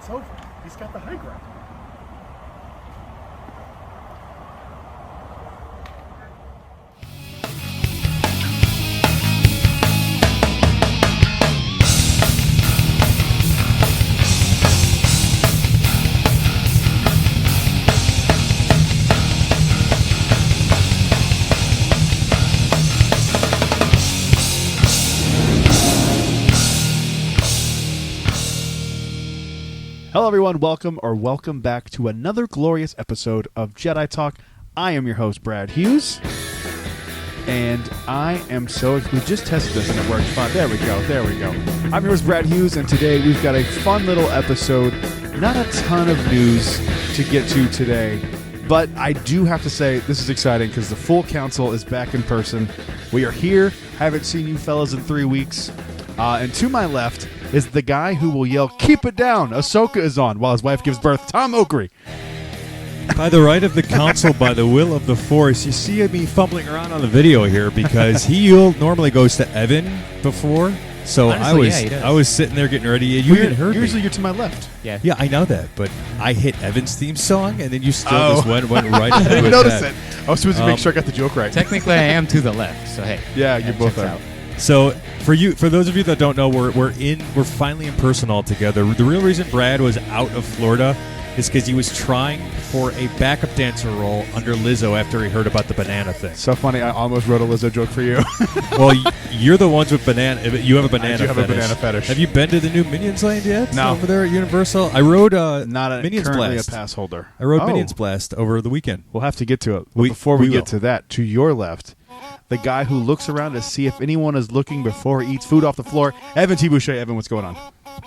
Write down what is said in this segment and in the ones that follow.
It's over. He's got the high ground. Hello, everyone. Welcome back to another glorious episode of Jedi Talk. I am your host, Brad Hughes, and I am we just tested this and it worked fine. There we go. I'm your host, Brad Hughes, and today we've got a fun little episode. Not a ton of news to get to today, but I do have to say this is exciting because the full council is back in person. We are here. Haven't seen you fellas in 3 weeks. And to my left is the guy who will yell, "Keep it down! Ahsoka is on," while his wife gives birth, Tom Oakery. By the right of the council, by the will of the Force. You see me fumbling around on the video here because he normally goes to Evan before. So Honestly, I was sitting there getting ready. Usually you're to my left. Yeah, I know that, but I hit Evan's theme song, and then you still just went right ahead. I didn't with notice that. it. I was supposed to make sure I got the joke right. Technically, I am to the left, so hey. Yeah, you both are. Out. So for those of you that don't know, we're finally in person all together. The real reason Brad was out of Florida is because he was trying for a backup dancer role under Lizzo after he heard about the banana thing. So funny, I almost wrote a Lizzo joke for you. Well, you're the ones with banana. You have a banana. I do have fetish. a banana fetish. Have you been to the new Minions Land yet? No. Over there at Universal. I rode Not Minions currently Blast. a pass holder. I rode Minions Blast over the weekend. We'll have to get to it. But before we get to that, to your left, the guy who looks around to see if anyone is looking before he eats food off the floor, Evan T. Boucher. Evan, what's going on?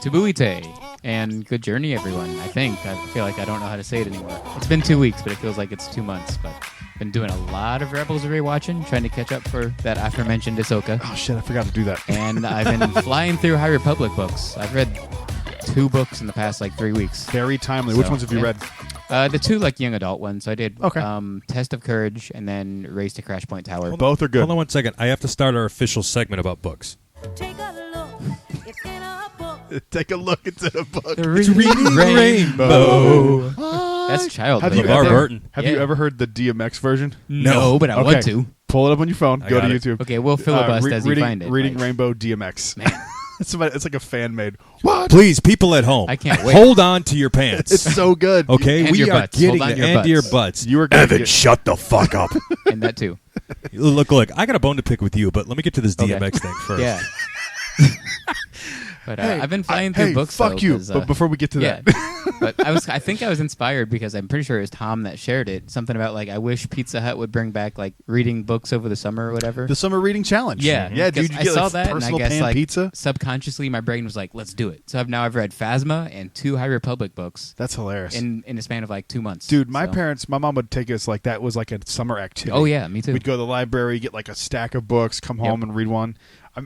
Tabuite, and good journey, everyone. I feel like I don't know how to say it anymore. It's been 2 weeks, but it feels like it's 2 months. But been doing a lot of Rebels rewatching, trying to catch up for that aforementioned Ahsoka. Oh shit, I forgot to do that. And I've been flying through High Republic books. I've read 2 books in the past 3 weeks. Very timely. Which ones have you read? The 2 young adult ones. So I did Okay. Test of Courage and then Race to Crash Point Tower. Both are good. Hold on 1 second. I have to start our official segment about books. Take a look, it's in a book. Take a look into the book. The Reading Rainbow. That's childhood. Have you LeVar ever- Burton. Have Yeah. you ever heard the DMX version? No, but I want to. Pull it up on your phone. I Go to got it. YouTube. Okay, we'll filibust as you reading, find it. Reading Like, Rainbow DMX. Man, It's like a fan made. What? Please, people at home, I can't wait. hold on to your pants. It's so good. Okay, And we your are butts. getting Hold on the your end of your butts. butts. You were gonna Evan, get- shut the fuck up. and that too. Look, I got a bone to pick with you, but let me get to this DMX thing first. Yeah. But Hey, I've been flying through books. Fuck though, you. 'cause, But before we get to yeah. that, But I think I was inspired because I'm pretty sure it was Tom that shared it. Something about I wish Pizza Hut would bring back reading books over the summer or whatever. the summer reading challenge. Yeah, yeah, dude. You I get saw that, and I personal guess pan pizza. subconsciously my brain was like, "Let's do it." So I've read Phasma and 2 High Republic books That's hilarious. in a span of 2 months. Dude, my So- mom would take us that was a summer activity. Oh yeah, me too. We'd go to the library, get a stack of books, come home and read one.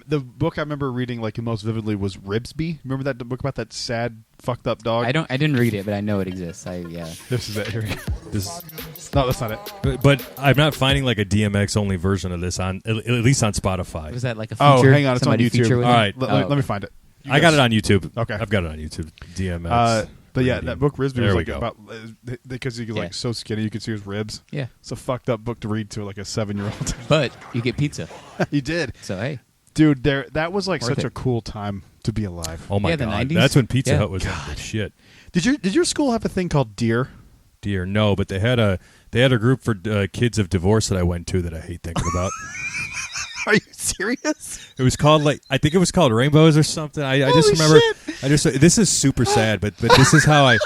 The book I remember reading most vividly was Ribsby. Remember that book about that sad, fucked up dog? I didn't read it, but I know it exists. This is it. Here we go. This, No, that's not it. but I'm not finding a DMX only version of this at least on Spotify. Was that a feature? Oh, hang on, it's on Somebody YouTube. feature with All it? right. Let me find it. You I got guys- it on YouTube. Okay. I've got it on YouTube. DMX. But yeah, that book Ribsby There was we go. about because he was Yeah. so skinny you could see his ribs. Yeah, It's a fucked up book to read to a 7-year-old. but you get pizza. He did, So hey, dude. That was such it. a cool time to be alive. Oh my Yeah, the god, 90s? that's when Pizza Yeah. Hut was the shit. Did your school have a thing called Deer? Dear, no, but they had a group for kids of divorce that I went to that I hate thinking about. Are you serious? It was called I think it was called Rainbows or something. I just Holy remember. shit. This is super sad, but this is how I.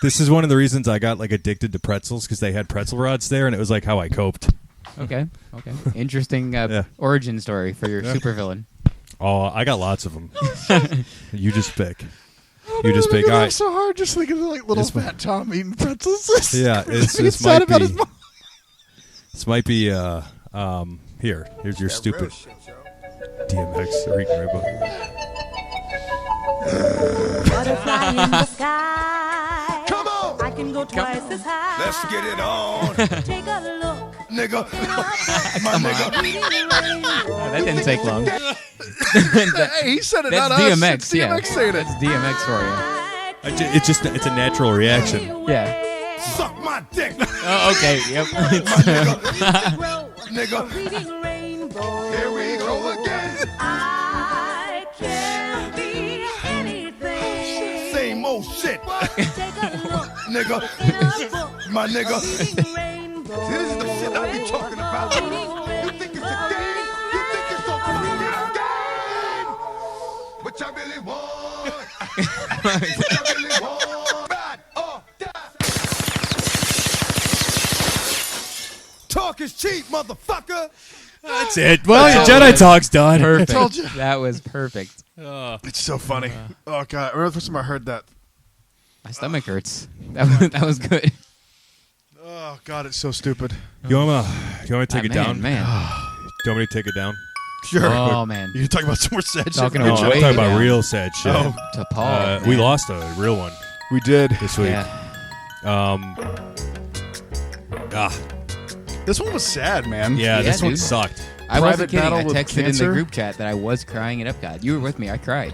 This is one of the reasons I got addicted to pretzels because they had pretzel rods there, and it was how I coped. okay. Interesting origin story for your supervillain. Oh, I got lots of them. You just pick. You just pick. All right. so hard just thinking of little This fat Tom eating pretzels. Yeah, this sad might about be. his mom. This might be. Here's your stupid DMX Reading Rainbow. Butterfly in the sky. Come on. I can go twice as high. Let's get it on, Take a look. nigga. My nigga. Reading rainbow. That didn't take long. Hey, he said it, That's not DMX. us. It's DMX saying it. That's DMX for you. It's a natural reaction. Yeah. Suck my dick, Oh, okay. Yep. nigga. Here we go again. I can be anything. Same old shit, nigga. My nigga. See, this is the shit I be talking about. You think it's a game? You think it's a fucking game? What you really want? What you really want? Ride or die. Talk is cheap, motherfucker. That's it. Well, your Jedi Talk's done. Perfect. told you. That was perfect. It's so funny. Oh god, I remember the first time I heard that. My stomach hurts. That was good. Oh god, it's so stupid. You want me to take it down? Man. Do you want me to take it down? Sure. Oh, man. You talking about some more sad shit? Talking from about the I'm way show? talking about down. real sad shit. Oh. To Paul. We man. lost a real one We did. this week. Yeah. This one was sad, man. Yeah, this one dude. sucked. I wasn't Private kidding. battle I with texted in cancer? the group chat that I was crying at Epcot. You were with me. I cried.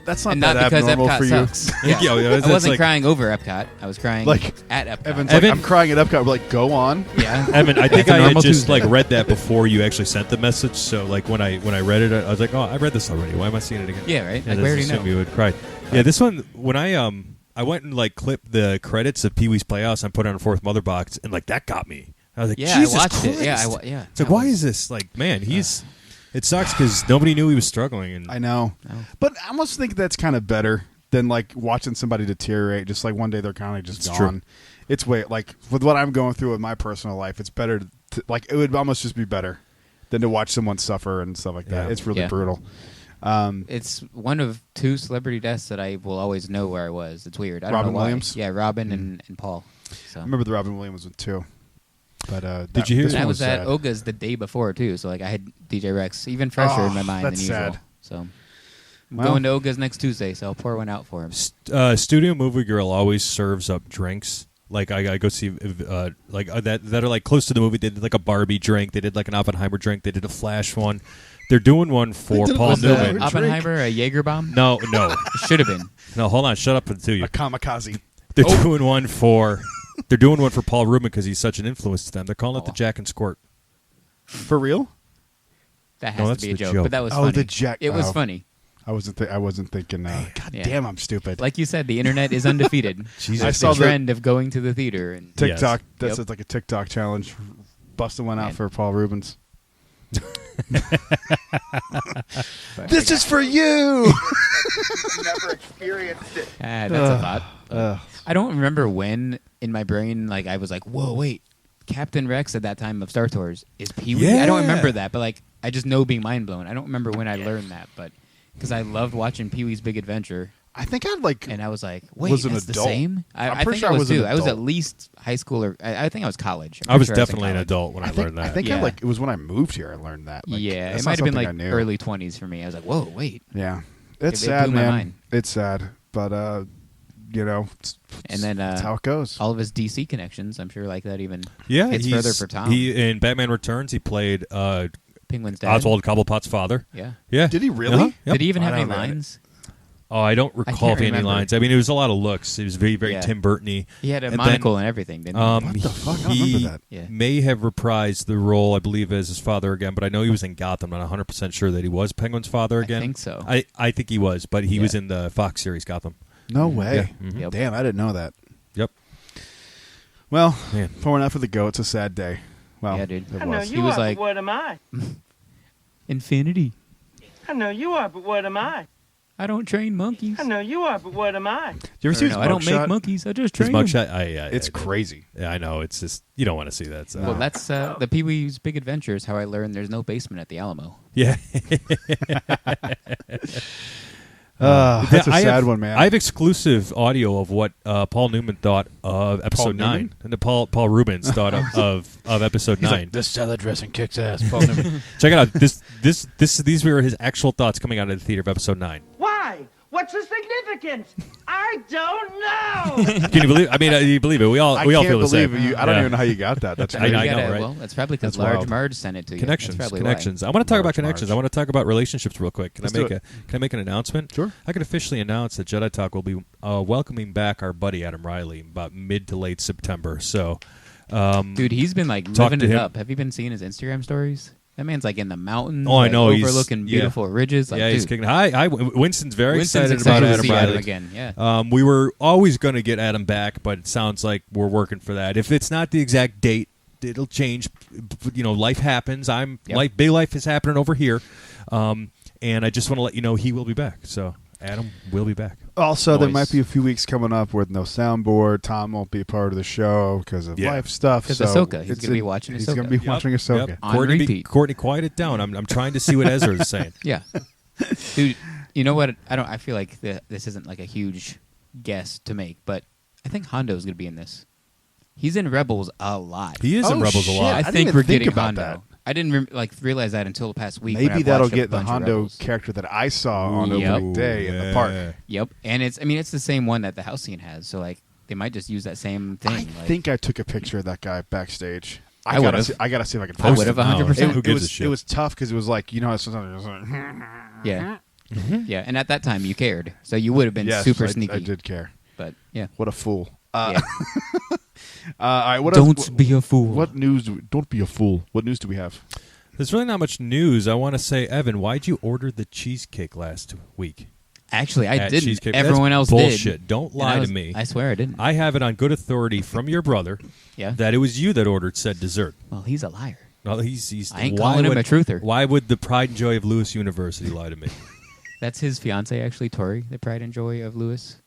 That's not and that not because abnormal Epcot for you. sucks. Yeah. Yeah, that's I wasn't like- crying over Epcot. I was crying Like, at Epcot. Evan's Evan- like, I'm crying at Epcot. We're like, go on. yeah. Evan, I think That's a I had normal just Tuesday. like read that before you actually sent the message. So like when I read it, I was like, oh, I read this already. Why am I seeing it again? Yeah, right? Yeah, Like, we already assume know. you would cry. Yeah, this one when I went and like clipped the credits of Pee Wee's Playhouse and put it on a fourth mother box, and like that got me. I was like, Yeah, Jesus I watched Christ. it. Yeah, yeah. It's like, why is this like, man? It sucks because nobody knew he was struggling, and I know. But I almost think that's kind of better than like watching somebody deteriorate. Just like one day they're kind of just It's gone. true. It's way like with what I'm going through in my personal life. It's better. Like it would almost just be better than to watch someone suffer and stuff like that. Yeah. It's really Yeah. brutal. It's one of two celebrity deaths that I will always know where I was. It's weird. I don't Robin know why. Williams? Yeah, Robin and Paul. So I remember the Robin Williams one too. But Did you hear- this And I one was at sad. Oga's the day before too. So like I had DJ Rex even fresher in my mind than that's usual. sad. So I'm Well- going to Oga's next Tuesday, so I'll pour one out for him. Studio Movie Girl always serves up drinks. Like I go see that are like close to the movie. They did like a Barbie drink. They did like an Oppenheimer drink. They did a Flash one. They're doing one for did a Paul Was that- Newman. Drink? Oppenheimer, a Jaeger bomb? No, Should have been. no. Hold on. Shut up until you. a kamikaze. They're doing one for. They're doing one for Paul Rubin because he's such an influence to them. They're calling it the Jack and Squirt. For real? That No, has that's to be a the joke, joke. but that was Oh, funny. the Jack- It was oh. funny. I wasn't thinking. God Yeah. damn, I'm stupid. Like you said, the internet is undefeated. Jesus. I There's saw the the- trend of going to the theater and TikTok. Yes. That's Yep. like a TikTok challenge. Busting one out Man. for Paul Rubens. but This is for you. Never experienced it. that's a thought. I don't remember when in my brain like I was like, whoa, wait, Captain Rex at that time of Star Tours is Pee Wee. I don't Yeah. remember that, but like I just know being mind blown. I don't remember when I learned that, but because I loved watching Pee Wee's Big Adventure, I think I'd like. and I was like, wait, Was an that's the adult. same? I'm I pretty think sure I I was was an too. I was at adult. least high school or I think I was college. I'm I was pretty sure definitely in an college. adult when I learned that. I think Yeah. I like. It was when I moved here. I learned that. Like, Yeah, that's it not might have been something like I knew. early 20s for me. I was like, whoa, wait. Yeah, it's It sad, blew my man. mind. It's sad, but you know, And then that's how it goes. all of his DC connections, I'm sure like that even Yeah, hits further for Tom. He in Batman Returns, he played Penguin's dad. Oswald Cobblepot's father. Yeah. Yeah, Did he really? Uh-huh. Yep. Did he even I have any don't know, man. lines? Oh, I don't recall can't if he had any remember. lines. I mean, it was a lot of looks. It was very, very Yeah. Tim Burton-y. He had a And monocle then, and everything, didn't he? What the fuck? I don't He remember that. Yeah. may have reprised the role, I believe, as his father again, but I know he was in Gotham. I'm not 100% sure that he was Penguin's father again. I think so. I think he was, but he Yeah. was in the Fox series Gotham. No way. Yeah. Mhm. Yep. Damn, I didn't know that. Yep. Well, Man. pouring out for the goat. It's a sad day. Well, Yeah, dude. It I know was. He you was are, like- but what am I? Infinity. I know you are, but what am I? I don't train monkeys. I know you are, but what am I? You ever see Or his no, I don't make mugshot? monkeys. I just His train them. mugshot, It's crazy. Yeah, I know. It's just, you don't want to see that. So. Well, that's the Pee Wee's Big Adventure is how I learned there's no basement at the Alamo. yeah. That's a I sad have- one, man. I have exclusive audio of what Paul Newman thought of episode 9. Newman? And the Paul Rubens thought of episode 9. this salad dressing kicks ass. Paul Newman. Check it out. These were his actual thoughts coming out of the theater of episode 9. Why? What's the significance? I don't know. Can you believe? I mean, you believe it. We all I feel can't the same. believe you. I don't Yeah. even know how you got that. That's I crazy. know, Yeah, right? Well, that's probably because That's Large wild. Marge sent it to you. Connections, That's probably connections. why. I want to talk about Marge, connections. Marge. I want to talk about relationships real quick. Can Let's I make do it. Can I make an announcement? Sure. I can officially announce that Jedi Talk will be welcoming back our buddy Adam Riley about mid to late September. So, Dude, he's been like Talk living to it him. up. Have you been seeing his Instagram stories? That man's like in the mountains. Oh, I like, know. He's- overlooking yeah. beautiful ridges. Like, yeah, he's dude, kicking. Hi, Winston's very Winston's excited about to Adam see Adam Riley again. Yeah. We were always going to get Adam back, but it sounds like we're working for that. If it's not the exact date, it'll change. You know, life happens. Yep. Big life is happening over here, and I just want to let you know he will be back. So Adam will be back. Also, there Noise. might be a few weeks coming up with no soundboard. Tom won't be part of the show because of Yeah. life stuff. 'Cause so Ahsoka. He's it's gonna be watching He's Ahsoka. going to be watching Ahsoka. Yep. On Courtney, repeat. Courtney, quiet it down. I'm trying to see what Ezra is saying. Yeah. Dude, you know what? I feel like this isn't like a huge guess to make, but I think Hondo's going to be in this. He's in Rebels a lot. He is in Oh, Rebels shit. a lot. I didn't think even we're think getting about Hondo. that. I didn't realize that until the past week. when Maybe I've that'll watched a get the bunch of Hondo Rebels. character that I saw on Yep. opening day in the park. Yep, and it's the same one that the house scene has. So like they might just use that same thing. I like, think I took a picture of that guy backstage. I gotta would've. see, I gotta see if I can I post would it. have 100%. Who It gives was a shit? it was tough because it was like, you know, sometimes it was like, Yeah, yeah, and at that time you cared, so you would have been yes, super I, sneaky. I did care. But yeah, What a fool. yeah. All right, what Don't else, be a fool. What news? Don't be a fool. What news do we have? There's really not much news. I want to say, Evan, why'd you order the cheesecake last week? Actually, I At didn't. Cheesecake. Everyone That's else bullshit. did. Don't And lie I was- to me. I swear I didn't. I have it on good authority from your brother Yeah. that it was you that ordered said dessert. Well, he's a liar. No, he's I ain't why calling him would- a truther. Why would the pride and joy of Lewis University lie to me? That's his fiance, actually, Tori, the pride and joy of Lewis.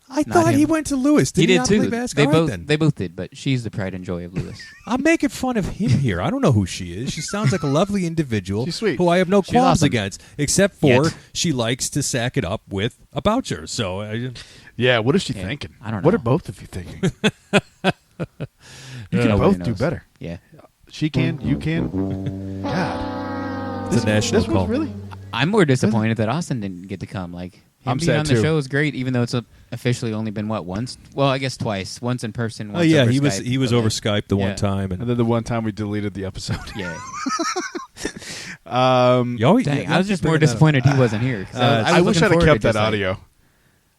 I Not thought he him. went to Lewis. Did he did not too. play basketball? They both did, but she's the pride and joy of Lewis. I'm making fun of him here. I don't know who she is. She sounds like a lovely individual She's sweet. who I have no She's qualms awesome. against, except for Yet. she likes to sack it up with a voucher. So Yeah, what is she Yeah, thinking? I don't What know. are both of you thinking? You can Nobody both do knows. better. Yeah. She can. You can. God, it's a national this call. was really. I'm more disappointed that Austin didn't get to come. Like him I'm being sad on the too. show is great, even though it's officially only been once. Well, I guess twice. Once in person. Oh Once yeah, over he was Skype, but, over like, Skype the yeah. one time, And and then the one time we deleted the episode. Yeah. you always, Dang, you I was keep just more bringing that up. disappointed he wasn't here. 'cause I wish I'd have kept that audio.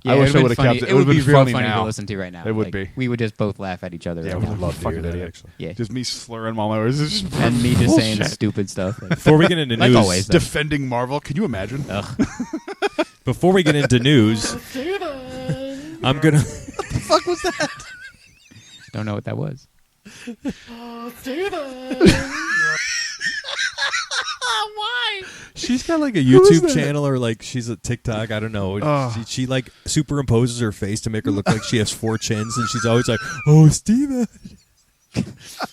Yeah, I it wish I would've would've been kept funny. it. It would would've be been real funny funny now. to listen to right now. It would Like, be. We would just both laugh at each other. Yeah, right we now. would love Fucking fucking that, idiot. actually. Yeah. Just me slurring all my words. It's just And me just saying bullshit. stupid stuff. Like, Before we get into Like news, always. defending Marvel. Can you imagine? before we get into news, I'm gonna. the fuck was that? don't know what that was. She's got like a is YouTube that? channel or like she's a TikTok. I don't know. Oh. She like superimposes her face to make her look like she has 4 chins, and she's always like, "Oh, Steven."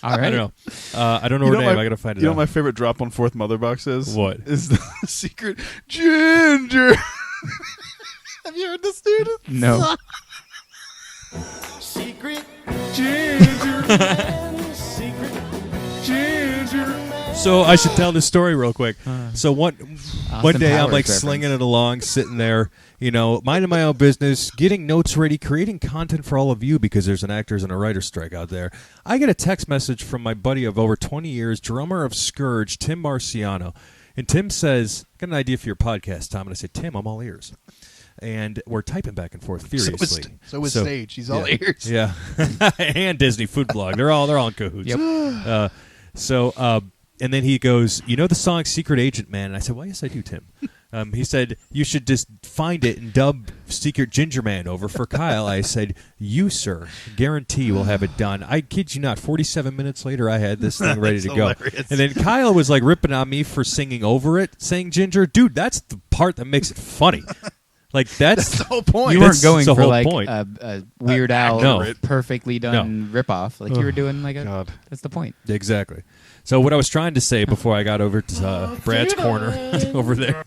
All right. I don't know. I don't know her name. I gotta find it You know out. what my favorite drop on Fourth Mother Box is? What? Is the secret ginger. Have you heard this, dude? No. Secret So I should tell this story real quick. So one day I'm Powers like reference. slinging it along, sitting there, minding my own business, getting notes ready, creating content for all of you because there's an actors and a writer's strike out there. I get a text message from my buddy of over 20 years, drummer of Scourge, Tim Marciano. And Tim says, "Got an idea for your podcast, Tom." And I said, "Tim, I'm all ears." And we're typing back and forth furiously. So is Sage. He's all yeah, ears. Yeah, and Disney Food Blog. They're all in cahoots. Yep. And then he goes, "You know the song Secret Agent Man?" And I said, "Well, yes, I do, Tim." He said, "You should just find it and dub Secret Ginger Man over for Kyle." I said, "You, sir, guarantee will have it done." I kid you not, 47 minutes later, I had this thing ready to go. hilarious. And then Kyle was like ripping on me for singing over it, saying Ginger. Dude, that's the part that makes it funny. Like, that's the whole point. You That's weren't going the for whole like point. a Weird Al No. perfectly done ripoff. Like you were doing like a. God. That's the point. Exactly. So what I was trying to say before I got over to Brad's corner over there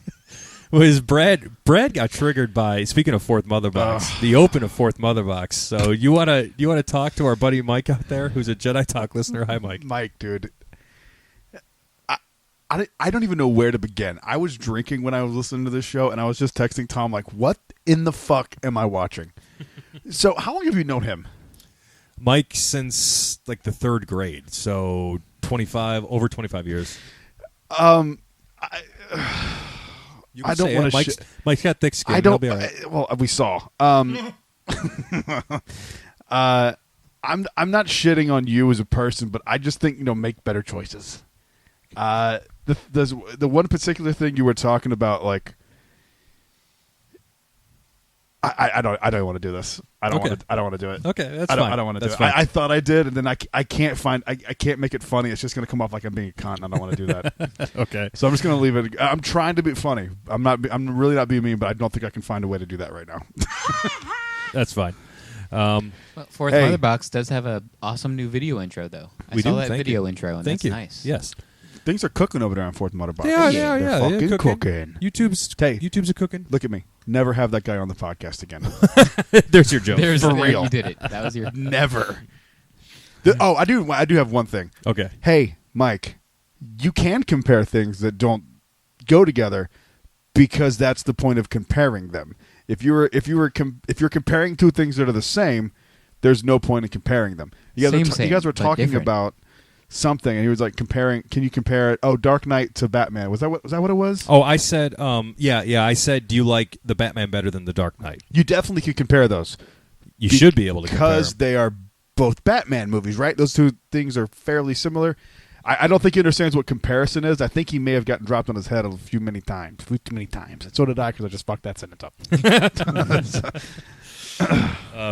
was Brad got triggered by, speaking of Fourth Mother Box, the open of Fourth Mother Box. So you wanna talk to our buddy Mike out there, who's a Jedi Talk listener? Hi, Mike. Mike, dude. I don't even know where to begin. I was drinking when I was listening to this show, and I was just texting Tom like, "What in the fuck am I watching?" So, how long have you known him? Mike since like the 3rd grade, so over 25 years. I don't want to. Mike's got thick skin. I don't. He'll be all right. Well, we saw. I'm not shitting on you as a person, but I just think make better choices. The one particular thing you were talking about, like, I don't want to do this. I don't want to do it. Okay, that's fine. I don't want to do it. Fine. I thought I did, and then I can't find. I can't make it funny. It's just going to come off like I'm being a cunt, and I don't want to do that. Okay. So I'm just going to leave it. I'm trying to be funny. I'm really not being mean, but I don't think I can find a way to do that right now. That's fine. Well, Fourth Mother Box does have an awesome new video intro, though. I saw that video intro, and Thank that's you. nice. Yes. Things are cooking over there on Fourth Mother Box. They are. They're fucking cooking. YouTube's a cooking. Look at me. Never have that guy on the podcast again. There's your joke. For real. You did it. That was your Never. I do have one thing. Okay. Hey, Mike, you can compare things that don't go together because that's the point of comparing them. If you're comparing two things that are the same, there's no point in comparing them. You guys were talking about something, and he was like comparing. Can you compare it? Oh, Dark Knight to Batman. Was that what it was? Oh, I said, I said, do you like the Batman better than the Dark Knight? You definitely could compare those. You should be able to compare because they are both Batman movies, right? Those two things are fairly similar. I don't think he understands what comparison is. I think he may have gotten dropped on his head many times. And so did I, because I just fucked that sentence up.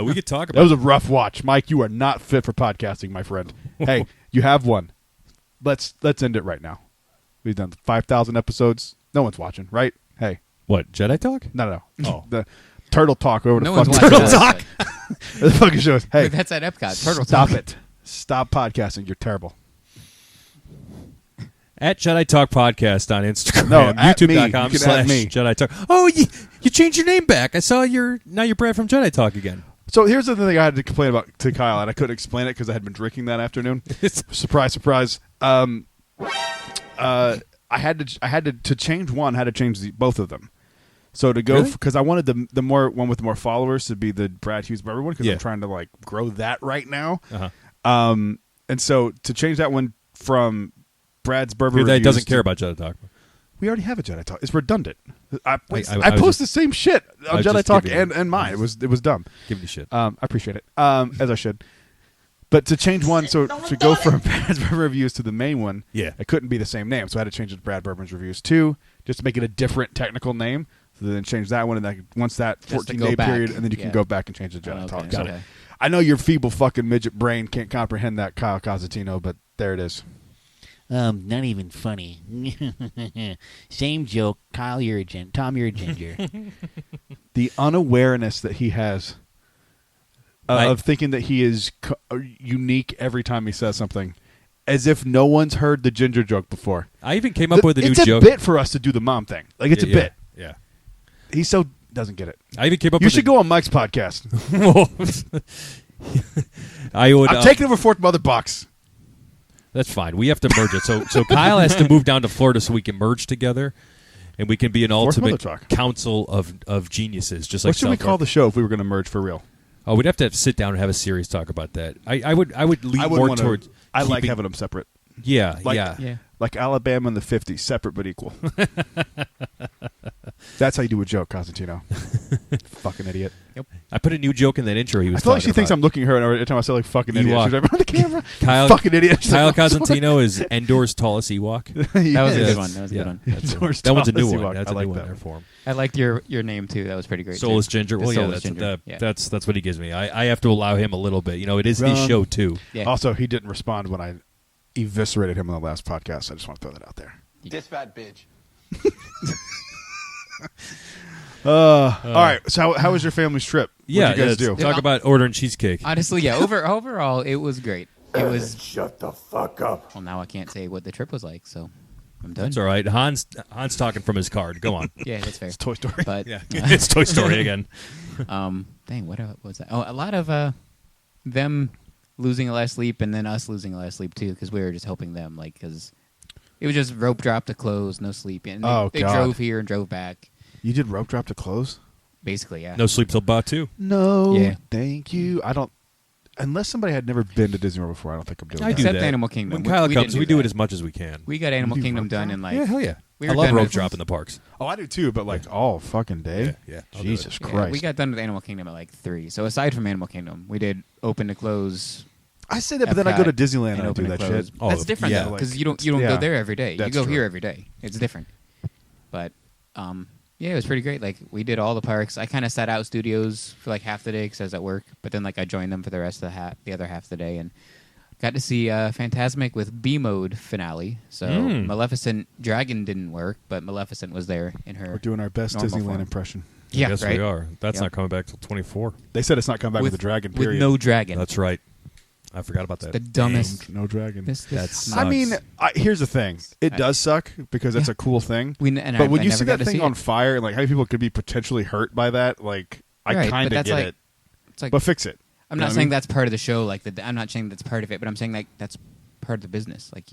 We could talk about that. Was a rough watch. Mike, you are not fit for podcasting, my friend. Hey, you have one. Let's end it right now. We've done 5,000 episodes. No one's watching, right? Hey. What, Jedi Talk? No. Oh. The Turtle Talk over No the one's fucking watching Turtle that, Talk. The fucking show is, hey. that's at Epcot. Turtle Stop Talk. it. Stop podcasting. You're terrible. At Jedi Talk Podcast on Instagram. No, at me. You can at me. YouTube.com/Jedi Talk. Oh, you changed your name back. I saw now you're Brad from Jedi Talk again. So here's the thing I had to complain about to Kyle, and I couldn't explain it because I had been drinking that afternoon. Surprise, surprise. I had to change one. Had to change both of them. So to go because I wanted the one with more followers to be the Brad Hughes Barber one because I'm trying to grow that right now. Uh-huh. And so to change that one from Brad's Barber that Reviews doesn't care about Jedi Talk. We already have a Jedi Talk. It's redundant. I I post the same shit on was Jedi just Talk giving you- and mine. It was dumb. Give me shit. I appreciate it, as I should. But to change one, so to go from Brad's Bourbon Reviews to the main one, it couldn't be the same name. So I had to change it to Brad Bourbon's Reviews 2, just to make it a different technical name. So then change that one, and then once that 14-day period, and then you can go back and change the Jedi Talk. Got it. I know your feeble fucking midget brain can't comprehend that, Kyle Cosentino, but there it is. Not even funny. Same joke. Kyle, you're a Tom, you're a ginger. The unawareness that he has of thinking that he is unique every time he says something, as if no one's heard the ginger joke before. I even came up with a new It's joke. a bit for us to do the mom thing. It's a bit. Yeah. He so doesn't get it. I even came up You with should go on Mike's podcast. I'm taking over Fourth Mother Box. That's fine. We have to merge it. So Kyle has to move down to Florida so we can merge together, and we can be an ultimate council of geniuses. Just what should we call the show if we were going to merge for real? Oh, we'd have to sit down and have a serious talk about that. I would lean more towards. I like having them separate. Yeah, like Alabama in the 50s, separate but equal. That's how you do a joke, Cosentino. Fucking idiot. Yep. I put a new joke in that intro he was I feel like she talking thinks about. I'm looking at her every time I say fucking idiot. She's like, on the camera. Kyle, fucking idiot. Kyle Cosentino is Endor's tallest Ewok. That was a good one. That was a good one. That one's a new one. Ewok. That's I a like new one that. there for him. I liked your name too. That was pretty great. Soulless Ginger. Well, Soulless Ginger. That's what he gives me. I have to allow him a little bit. It is his show too. Yeah. Also, he didn't respond when I eviscerated him on the last podcast. I just want to throw that out there. This fat bitch. All right. So how was your family's trip? What'd you guys do? Talk about ordering cheesecake. Honestly, yeah. Overall, it was great. It was. Shut the fuck up. Well, now I can't say what the trip was like, so I'm done. It's all right. Han's talking from his card. Go on. Yeah, that's fair. It's Toy Story. But Yeah, it's Toy Story again. Dang, what was that? Oh, a lot of them losing a lot of sleep, and then us losing a lot of sleep too, because we were just helping them, because It was just rope drop to close, no sleep. And they God. drove here and drove back. You did rope drop to close? Basically, yeah. No sleep till Batu. No, Yeah. thank you. I don't. Unless somebody had never been to Disney World before, I don't think I'm doing I that. do Except that. Animal Kingdom. When Kyle we comes, didn't we do that. it as much as we can. We got Animal You do Kingdom rope done drop? in like... Yeah, hell yeah. We I were love done rope with- drop in the parks. Oh, I do too, but like all fucking day. Yeah, I'll do Jesus it. Yeah, Christ. we got done with Animal Kingdom at like 3. So aside from Animal Kingdom, we did open to close. I say that, but then I go to Epcot Disneyland and I open do and that close. shit. Oh, That's different yeah. though, because Like, you don't yeah. go there every day. You That's go true. here every day. It's different. But yeah, it was pretty great. Like we did all the parks. I kind of sat out studios for like half the day because I was at work, but then like I joined them for the rest of the other half of the day and got to see Fantasmic with B mode finale. So Maleficent Dragon didn't work, but Maleficent was there in her. We're doing our best normal Disneyland form. impression. Yeah, yes, right. we are. That's Yep. not coming back till 24. They said it's not coming back with, the dragon. With Period. no dragon. That's right. I forgot about that. the dumbest. No dragon. This That's I mean, nuts. here's the thing. It does suck because it's a cool thing. But when you see that thing on fire and like how many people could be potentially hurt by that, like I Right, kind but of that's get like- it. it's like But fix it. I'm You know not what I saying mean? that's part of the show. Like I'm not saying that's part of it, but I'm saying like that's part of the business. Like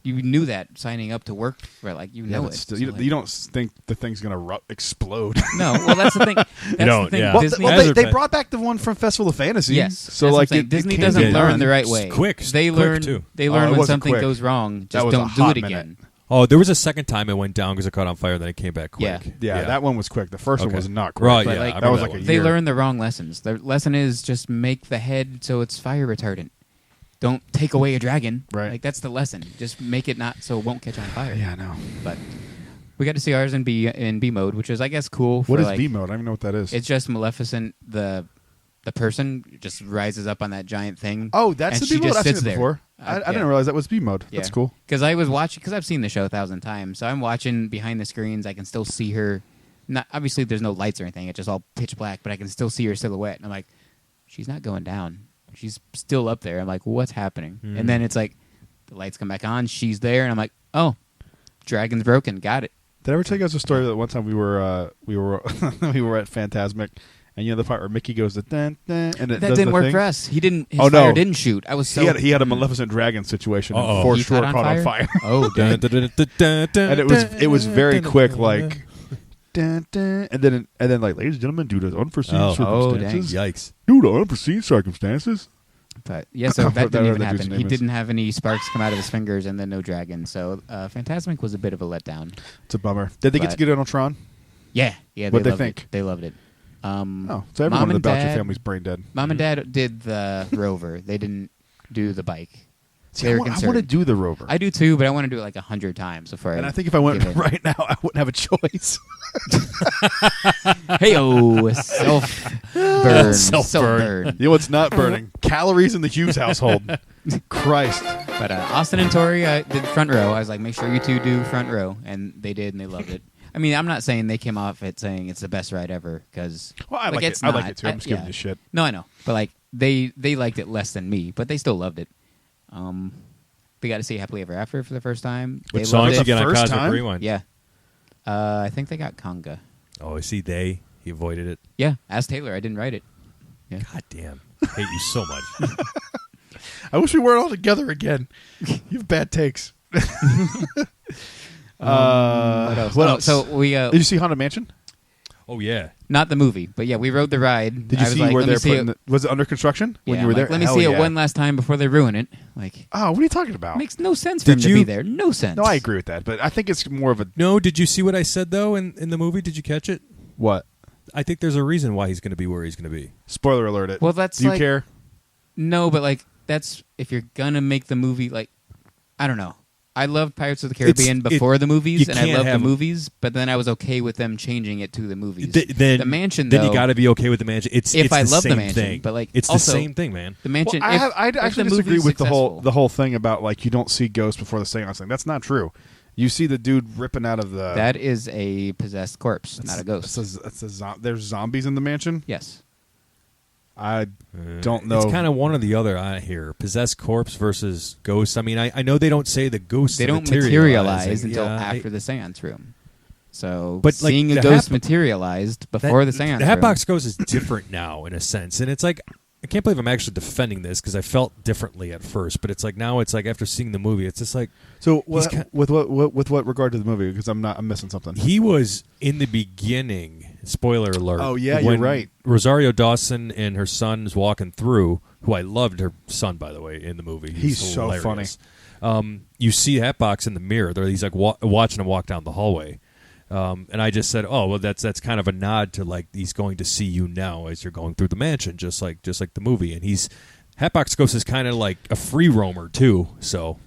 you knew that signing up to work for like you Yeah, know but it. still, So, you, like- you don't think the thing's gonna explode. No, well that's the thing. That's don't, the thing. yeah. Well, Disney, they brought back the one from Festival of Fantasy. yes. So that's what I'm like saying. it, Disney it can doesn't be learn done. the right It's way. quick. They Quick, learn. too. They Oh, learn it when wasn't something quick. goes wrong. That Just was a don't do hot it minute. again. Oh, there was a second time it went down because it caught on fire, then it came back quick. Yeah. Yeah, that one was quick. The first one Okay. was not quick. Right, But, yeah. like, I that was remember like a one. They year. learn the wrong lessons. The lesson is just make the head so it's fire retardant. Don't take away a dragon. Right. Like that's the lesson. Just make it not so it won't catch on fire. Yeah, I know. But we got to see ours in B mode, which is I guess cool. What for, is like, V mode? I don't even know what that is. It's just Maleficent, the person just rises up on that giant thing. Oh, that's and the she B mode. just I've seen sits it there. before. I Yeah. didn't realize that was B mode. That's Yeah. cool. Because I was watching, because I've seen the show 1,000 times, so I'm watching behind the screens. I can still see her. Not obviously, there's no lights or anything. It's just all pitch black, but I can still see her silhouette. And I'm like, she's not going down. She's still up there. I'm like, what's happening? And then it's like, the lights come back on. She's there, and I'm like, oh, dragon's broken. Got it. Did I ever tell you guys a story that one time we were we were at Fantasmic, and you know the part where Mickey goes the dun, dun, and it That does didn't the work thing? for us. He didn't. His Oh, fire no. didn't shoot. I was so. He had a Maleficent Dragon situation. And Uh-oh. for He sure caught caught on fire. Oh, Dun, dang. dun, dun, dun, dun, And it was very quick, like dun, dun, and then like, ladies and gentlemen, due to unforeseen Oh. circumstances, Yikes. due to unforeseen circumstances. But yeah, so that Whatever didn't even that dude's happen. name He is. didn't have any sparks come out of his fingers, and then no dragon. So Fantasmic was a bit of a letdown. It's a bummer. Did they get to But- get it on Tron? Yeah, yeah. What'd they loved think? it. They loved it. Oh, so everyone Mom in the and Boucher Dad- family's brain dead. Mom and Dad did the rover. They didn't do the bike. See, They I were want to concerned. do the rover. I do too, but I want to do it like 100 times before. And I think if I went give in. right now, I wouldn't have a choice. Hey, oh, self burn, Self-burn. You know what's not burning? Calories in the Hughes household. Christ. But Austin and Tori did front row. I was like, make sure you two do front row, and they did, and they loved it. I mean, I'm not saying they came off it saying it's the best ride ever because Well, I like it's it. I like not. it too. I'm just giving you shit. No, I know, but like they liked it less than me, but they still loved it. We got to see Happily Ever After for the first time. Which They songs loved you it. get on First Cosmic time? Rewind? Yeah, I think they got conga. Oh, I see. He avoided it. Yeah, ask Taylor. I didn't write it. Yeah. God damn. I hate you so much. I wish we weren't all together again. You have bad takes. What else? What Oh, else? So we Did you see Haunted Mansion? Oh, yeah. not the movie, but yeah, we rode the ride. Did you I was see like, where let me they're see putting it. was it under construction when Yeah, you were I'm there? like, let me Hell see yeah. it one last time before they ruin it. Like, Oh, what are you talking about? makes no sense for Did him to you- be there. No sense. No, I agree with that, but I think it's more of a No, did you see what I said, though, in the movie? Did you catch it? what? I think there's a reason why he's going to be where he's going to be. Spoiler alert! It. Well, that's Do you like- care? No, but like that's if you're gonna make the movie. Like, I don't know. I loved Pirates of the Caribbean before the movies, you and I can't loved the have- movies. But then I was okay with them changing it to the movies. Then the mansion, Then though, you got to be okay with the mansion. It's If it's I the love the same mansion, thing. but, like, it's also- the same thing, man. the mansion. Well, I if actually the disagree movie's with successful. the whole thing about like you don't see ghosts before the seance thing. That's not true. You see the dude ripping out of the. That is a possessed corpse, not a ghost. There's zombies in the mansion. Yes. I don't know. It's kind of one or the other I hear. Possessed corpse versus ghost. I mean, I know they don't say the ghosts They are don't materialize materializing. until Yeah, after the seance room. So, But, like, seeing a the ghost Hat- materialized before the seance The room. Hatbox Ghost is different now in a sense, and it's like I can't believe I'm actually defending this because I felt differently at first, but it's like now it's like after seeing the movie, it's just like So with what regard to the movie? Because I'm missing something. he was in the beginning. Spoiler alert! Oh, yeah, you're when right. Rosario Dawson and her son is walking through. Who I loved her son, by the way, in the movie. He's so hilarious. You see Hatbox in the mirror. He's like watching him walk down the hallway. And I just said, "Oh, well, that's kind of a nod to like he's going to see you now as you're going through the mansion, just like the movie." And Hatbox Ghost is kind of like a free roamer too. So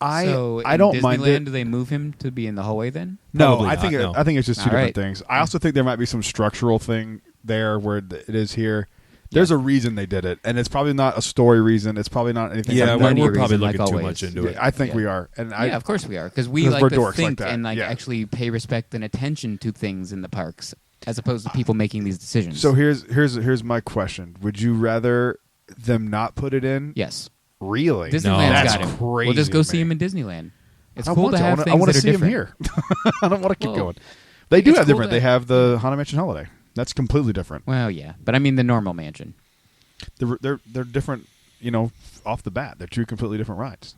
I So don't in mind Disneyland, it. do they move him to be in the hallway then? No, Probably I not, think no. I think it's just two All different right. things. I also think there might be some structural thing there where it is here. There's a reason they did it, and it's probably not a story reason. It's probably not anything. yeah, like money we're probably reason, like looking too always. much into that. it. I think Yeah. we are, and Yeah, of course we are, because we 'cause like we're to dorks like think that, and like yeah. actually pay respect and attention to things in the parks, as opposed to people making these decisions. So here's my question: would you rather them not put it in? yes, Really? Disneyland's That's got him. crazy. We'll just go to see me. him in Disneyland. It's I cool want to have I things want that to are see him different. here. I don't want to keep Well, going. They do it's have cool different. that- They have the Haunted Mansion Holiday. That's completely different. Well, yeah, but I mean the normal mansion. They're different. You know, off the bat, they're two completely different rides.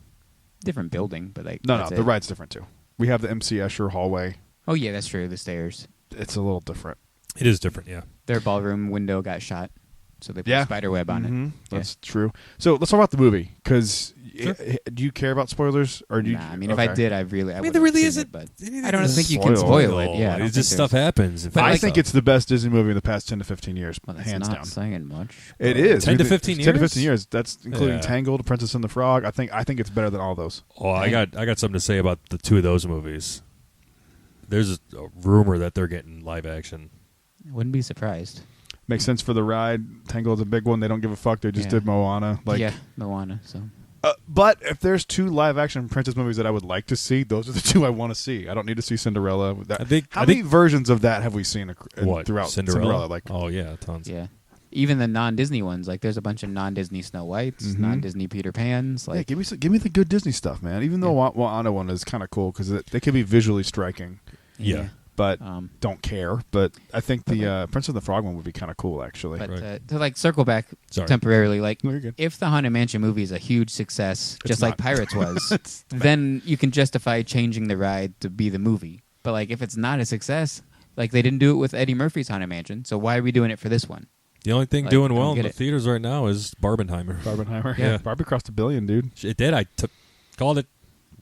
Different building, but like No, that's the it. ride's different too. We have the MC Escher hallway. Oh yeah, that's true. The stairs, It's a little different. It is different, yeah. their ballroom window got shot, so they put Yeah. a spider web on Mhm. it. That's true. So let's talk about the movie. Because Sure. do you care about spoilers, or do you? Nah, I mean, if I okay. did, I mean, would've there really seen isn't it, but anything I don't to think you can spoil it. Yeah, I don't it's think just stuff there's- happens. But I like- think it's the best Disney movie in the past 10 to 15 years, Well, that's hands not down. saying much. It is 10 to We think- 15 10 to years? 15 years. That's including Yeah. Tangled, Princess and the Frog. I think it's better than all those. Oh, I got something to say about the two of those movies. There's a rumor that they're getting live action. Wouldn't be surprised. Makes sense for the ride. Tangled's a big one. They don't give a fuck. They just Yeah. did Moana. Yeah, Moana. So But if there's two live action princess movies that I would like to see, those are the two I want to see. I don't need to see Cinderella. I think- How I many think- versions of that have we seen What? throughout Cinderella? Like, Oh, yeah, tons. yeah, even the non-Disney ones. Like, there's a bunch of non-Disney Snow Whites, Mhm. non-Disney Peter Pans. yeah, Like, give me the good Disney stuff, man. Even though Moana one is kind of cool because they can be visually striking, Yeah. but Don't care. But I think the Prince of the Frog one would be kind of cool, actually. But Right. to like circle back Sorry. temporarily, like No, you're good. if the Haunted Mansion movie is a huge success, just not. like Pirates was, then you can justify changing the ride to be the movie. But like if it's not a success, like they didn't do it with Eddie Murphy's Haunted Mansion, so why are we doing it for this one? The only thing Like, doing I well don't in get the it. theaters right now is Barbenheimer. Barbenheimer. Yeah. Barbie crossed $1 billion, dude. It did. I called it.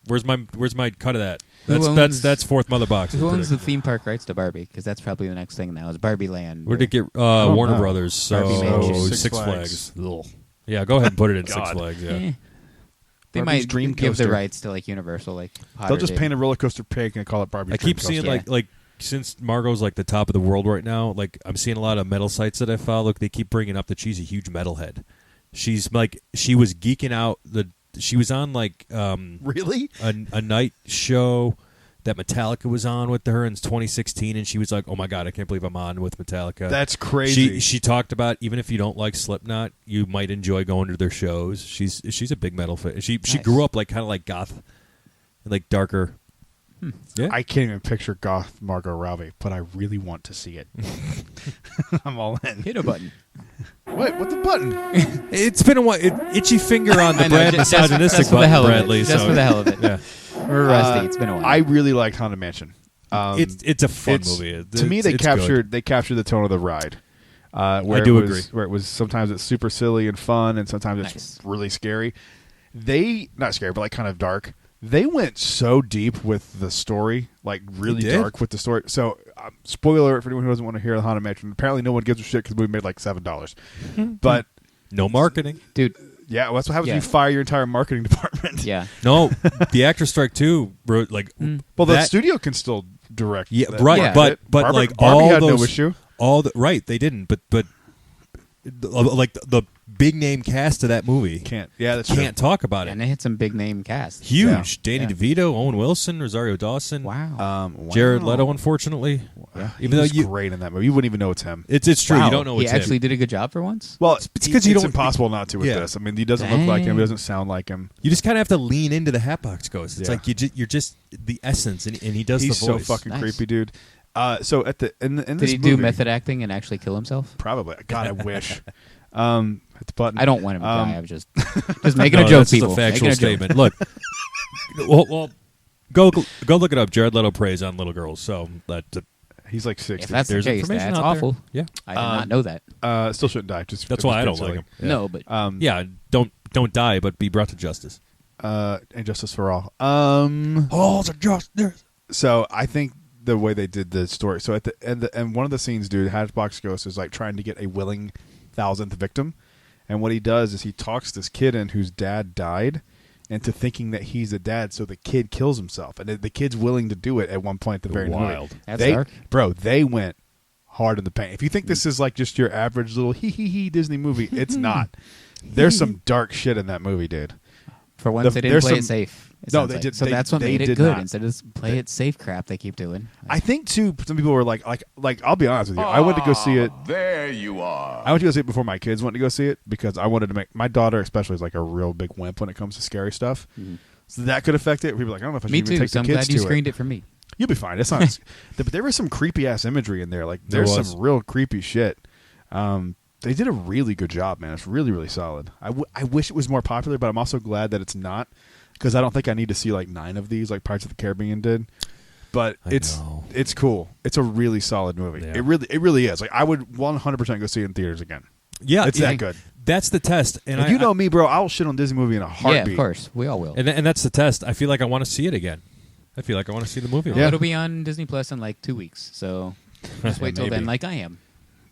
Where's my cut of that? Who That's owns- fourth mother box. Who owns the theme park rights to Barbie? Because that's probably the next thing now is Barbie Land. Where did it get? don't Warner know. Brothers. So Barbie Mansion. Six Six Flags. Ugh. Yeah, go ahead and put it in Six God. Flags. Yeah. They Barbie's might Dream give the Coaster. rights to like Universal, like They'll Potter just did. paint a roller coaster pig and call it Barbie's I Dream keep seeing Coaster. like since Margot's like the top of the world right now. Like I'm seeing a lot of metal sites that I follow. Look, they keep bringing up that she's a huge metalhead. She's like she was geeking out. She was on like Really? a night show that Metallica was on with her in 2016, and she was like, "Oh my god, I can't believe I'm on with Metallica." That's crazy. She talked about even if you don't like Slipknot, you might enjoy going to their shows. She's a big metal fan. She Nice. grew up like kind of like goth, like darker. Yeah, I can't even picture goth Margot Robbie, but I really want to see it. I'm all in. Hit a button. What's the button? it's been a while. Itchy finger on the I know, Brad just misogynistic for the button, hell of it. Bradley. Just so, for the hell of it. Yeah, We're rusty. It's been a while. I really liked Haunted Mansion. it's a fun it's- movie. To me, they It's captured good. the tone of the ride. Where I do it was, agree. Where it was sometimes it's super silly and fun, and sometimes it's Nice. really scary. They not scary, but like kind of dark. They went so deep with the story, like really did. dark with the story. So, spoiler alert for anyone who doesn't want to hear the Haunted Mansion. Apparently, no one gives a shit because we made like $7. But No marketing. Dude, yeah, well, that's what happens when Yeah. you fire your entire marketing department. yeah. No, the actor strike too, bro. Like, Well, the that- studio can still direct. Yeah, that right. Yeah. But Barbie- like Barbie all had those no issue. all the right, they didn't. But like the big name cast of that movie Can't. Yeah, that's can't talk about And it. they hit some big name casts. Huge. Danny Yeah. DeVito, Owen Wilson, Rosario Dawson, Wow. true. Jared Leto. Unfortunately, Yeah, even though he's you, great in that movie, you wouldn't even know it's him. it's true. Wow. You don't know He it's actually him. did a good job for once. Well, It's 'cause you it's don't- impossible not to with Yeah. this. I mean, he doesn't look like him. He Dang. doesn't sound like him. You just kind of have to lean into the Hatbox Ghost. It's Yeah. like you're just the essence, and he does He's the so voice. fucking Nice. creepy, dude. So at the in Did this he movie, do method acting and actually kill himself? Probably. God, I wish. Hit the button. I don't want him to die. I'm just making a No, joke, that's just people. a factual Making a joke. statement. Look, well, go look it up. Jared Leto preys on little girls, so that He's like 60. If that's the there's case, information that's out there. awful. Yeah, I did not know that. Still shouldn't die. Just that's it was why I pretty don't like him. Yeah. No, but Yeah, don't die, but be brought to justice. And justice for all. All the justice. So I think the way they did the story. So at the end, and one of the scenes, dude, Hatchbox Ghost is like trying to get a willing 1,000th victim, and what he does is he talks this kid in whose dad died into thinking that he's a dad, so the kid kills himself, and the kid's willing to do it at one point at the very end of the movie. Wild. That's dark. Bro, they went hard in the paint. If you think this is like just your average little hee Disney movie, it's not. There's some dark shit in that movie, dude. for once they didn't there's play it some- safe. It No, sounds they like. did- So they- that's what they made it did good not. instead of this play it safe crap they keep doing. I think too. Some people were like I'll be honest with you. I went to go see it. There you are. I went to go see it before my kids went to go see it because I wanted to make my daughter, especially, is like a real big wimp when it comes to scary stuff. So that could affect it. People are like, I don't know if I should Me even too. take So the I'm kids glad you to screened it. it for me. You'll be fine. It's not. But there was some creepy ass imagery in there. Like There there's was. some real creepy shit. They did a really good job, man. It's really, really solid. I wish it was more popular, but I'm also glad that it's not because I don't think I need to see like 9 of these like Pirates of the Caribbean did. But I it's know. cool. It's a really solid movie. Yeah. It really is. Like I would 100% go see it in theaters again. Yeah, It's that good. That's the test, and If you know me, bro, I'll shit on Disney movie in a heartbeat. Yeah, of course. We all will. and that's the test. I feel like I want to see it again. I feel like I want to see the movie. Well, Yeah. it'll be on Disney Plus in like 2 weeks. So just wait till Maybe. then, like I am.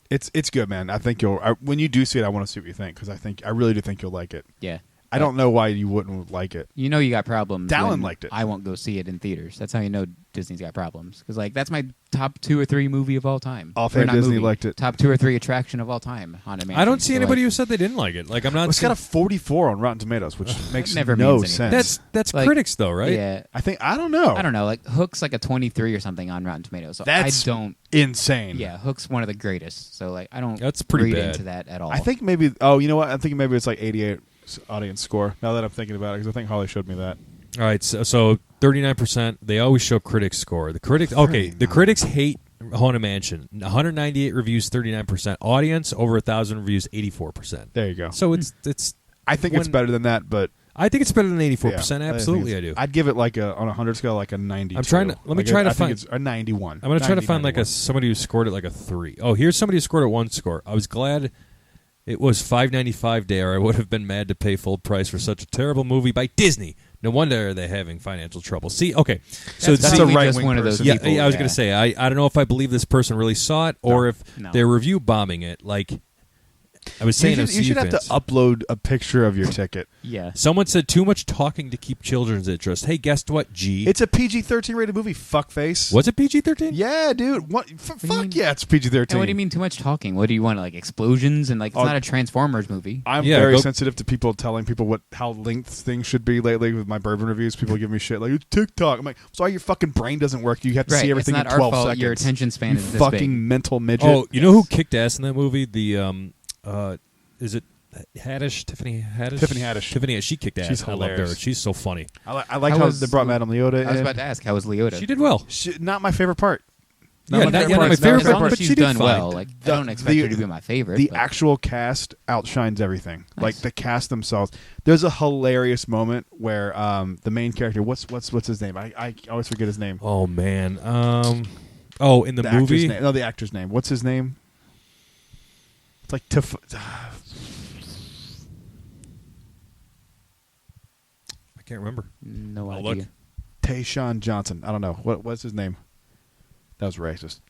It's good, man. I think when you do see it, I want to see what you think because I really do think you'll like it. Yeah. I don't know why you wouldn't like it. You know you got problems. Dallin when liked it. I won't go see it in theaters. That's how you know Disney's got problems. Because like that's my top 2 or 3 movie of all time. All Or fan not Disney movie, liked it. Top 2 or 3 attraction of all time. Haunted Mansion. I don't see So, anybody like, who said they didn't like it. Like I'm not. It's got a 44 on Rotten Tomatoes, which makes never no means anything. sense. That's like, critics though, right? Yeah. I don't know. I don't know. Like Hook's like a 23 or something on Rotten Tomatoes. So That's I don't. insane. Yeah, Hook's one of the greatest. So like I don't. That's pretty read bad. into that at all. I think maybe. Oh, you know what? I think maybe it's like 88 audience score. Now that I'm thinking about it, because I think Holly showed me that. All right, so 39%. They always show critics score. The critics, okay, the critics hate Haunted Mansion. 198 reviews, 39%. Audience over 1,000 reviews, 84%. There you go. So it's. I think it's when- better than that, but I think it's better than 84%. yeah, think Absolutely, I it's- do. I'd give it like on a 100 scale, like a 90. I'm trying to- let me try to I think find- it's a 91. I'm going to try to 90, find like 91. somebody who scored it like a 3. Oh, here's somebody who scored it 1 score. I was glad it was $5.95 there. I would have been mad to pay full price for such a terrible movie by Disney. No wonder they're having financial trouble. See, okay, so That's that's see- a probably right just wing one of those person. yeah, people. I was going to say I don't know if I believe this person really saw it or if No. they're review bombing it. Like I was saying, You should have to upload a picture of your ticket. Yeah. Someone said too much talking to keep children's interest. Hey, guess what? G. It's a PG-13 rated movie. Fuckface. Was it PG-13? Yeah, dude. What? do you Fuck mean? yeah, it's PG-13. And what do you mean too much talking? What do you want? Like explosions and like it's Oh. not a Transformers movie. I'm Yeah, very go- sensitive to people telling people how length things should be lately with my bourbon reviews. People give me shit like, it's TikTok. I'm like, sorry, your fucking brain doesn't work. You have to Right, see it's everything not in our 12 fault seconds. your attention span You is this fucking big. mental midget. Oh, you know who kicked ass in that movie? The is it Haddish? Tiffany Haddish. Tiffany Haddish. Tiffany. She kicked ass. She's I loved her. hilarious. She's so funny. I like How how was- they brought Madame Leota I was in. about to ask, how was Leota? She did well. Not my favorite part. Yeah, not my As favorite, long as but she's she did done fine. well. Like I don't expect her to be my favorite. The but actual cast outshines everything. Nice. Like the cast themselves. There's a hilarious moment where the main character, what's his name? I always forget his name. Oh man. In the The movie. actor's name. No, the actor's name. What's his name? It's like I can't remember. no I'll idea. look. Tayshaun Johnson. I don't know. What's his name? That was racist.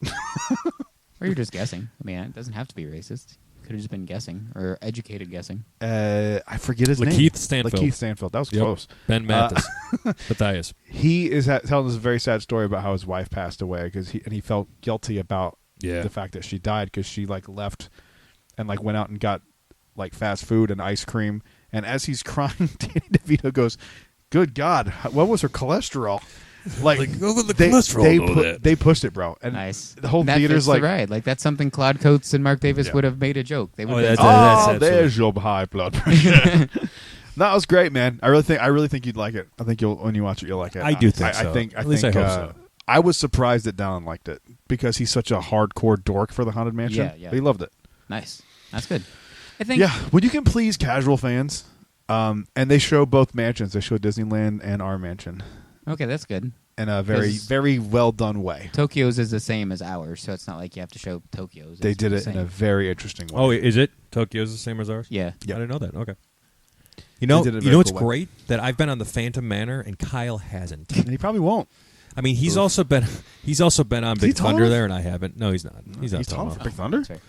Or you're just guessing. I mean, it doesn't have to be racist. Could have just been guessing or educated guessing. I forget his name. Lakeith Stanfield. Lakeith Stanfield. That was Yep. close. Ben Mathis. Matthias. He is telling this very sad story about how his wife passed away because he felt guilty about Yeah. the fact that she died because she like left and like went out and got like fast food and ice cream. And as he's crying, Danny DeVito goes, "Good God, what was her cholesterol?" Like over the they, cholesterol they, and all pu- that. they pushed it, bro. And Nice. the whole that theater's fits like, the ride. Like that's something Claude Coates and Mark Davis Yeah. would have made a joke. They would. Oh, have that's- "Oh, absolutely- there's your high blood pressure." That was great, man. I really think you'd like it. I think when you watch it, you'll like it. I do think I so. think. At least I hope so. I was surprised that Dallin liked it because he's such a hardcore dork for the Haunted Mansion. Yeah. But he loved it. Nice. That's good. I think. Yeah, well, you can please casual fans, and they show both mansions. They show Disneyland and our mansion Okay, that's good. in a very, 'Cause- very well done way. Tokyo's is the same as ours, so it's not like you have to show Tokyo's. They It's did the it in same. a very interesting way. Oh, is it? Tokyo's the same as ours? Yeah. Yeah. I didn't know that. Okay. You know, did it a you very know what's cool way. great? That I've been on the Phantom Manor and Kyle hasn't. And he probably won't. I mean, he's also been on he Big tall Thunder enough? there, and I haven't. No, he's not. He's not He's tall tall enough. for Big Thunder. That's right.